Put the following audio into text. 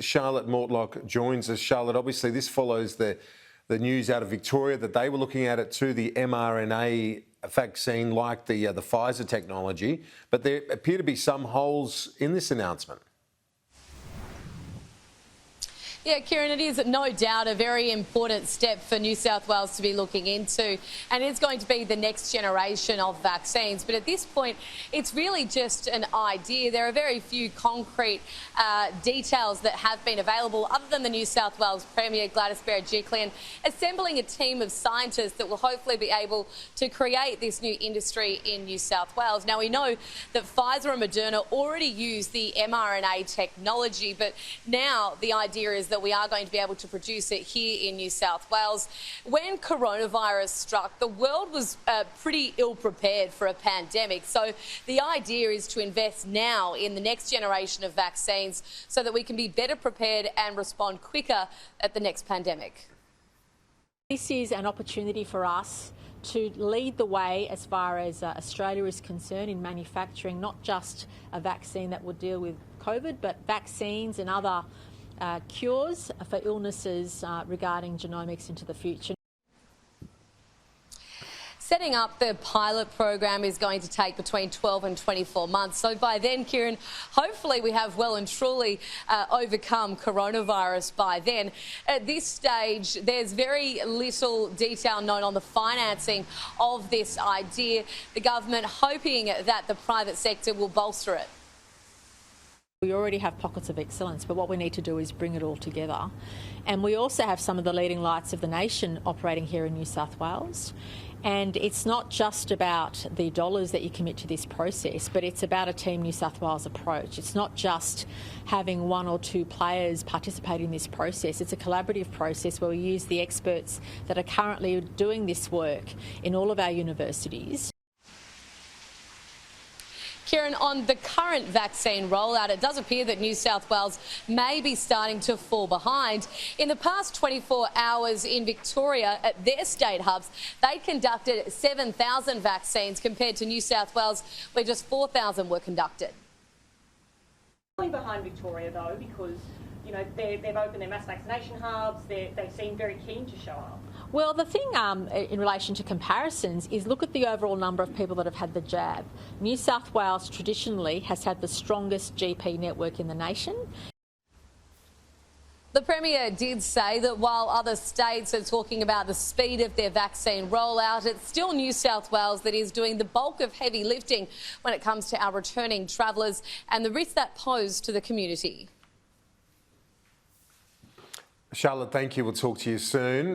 Charlotte Mortlock joins us. Charlotte, obviously this follows the news out of Victoria that they were looking at it too, the mRNA vaccine like the Pfizer technology, but there appear to be some holes in this announcement. Yeah, Kieran, it is no doubt a very important step for New South Wales to be looking into, and it's going to be the next generation of vaccines. But at this point, it's really just an idea. There are very few concrete details that have been available, other than the New South Wales Premier Gladys Berejiklian assembling a team of scientists that will hopefully be able to create this new industry in New South Wales. Now, we know that Pfizer and Moderna already use the mRNA technology, but now the idea is that we are going to be able to produce it here in New South Wales. When coronavirus struck, the world was pretty ill prepared for a pandemic. So the idea is to invest now in the next generation of vaccines so that we can be better prepared and respond quicker at the next pandemic. This is an opportunity for us to lead the way as far as Australia is concerned in manufacturing not just a vaccine that will deal with COVID, but vaccines and other cures for illnesses regarding genomics into the future. Setting up the pilot program is going to take between 12 and 24 months. So by then, Kieran, hopefully we have well and truly overcome coronavirus by then. At this stage, there's very little detail known on the financing of this idea. The government hoping that the private sector will bolster it. We already have pockets of excellence, but what we need to do is bring it all together. And we also have some of the leading lights of the nation operating here in New South Wales. And it's not just about the dollars that you commit to this process, but it's about a Team New South Wales approach. It's not just having one or two players participate in this process. It's a collaborative process where we use the experts that are currently doing this work in all of our universities. Kieran, on the current vaccine rollout, it does appear that New South Wales may be starting to fall behind. In the past 24 hours in Victoria, at their state hubs, they conducted 7,000 vaccines compared to New South Wales, where just 4,000 were conducted. Behind Victoria, though, because they've opened their mass vaccination hubs. They seem very keen to show up. Well, the thing in relation to comparisons is look at the overall number of people that have had the jab. New South Wales traditionally has had the strongest GP network in the nation. The Premier did say that while other states are talking about the speed of their vaccine rollout, it's still New South Wales that is doing the bulk of heavy lifting when it comes to our returning travellers and the risk that pose to the community. Charlotte, thank you. We'll talk to you soon.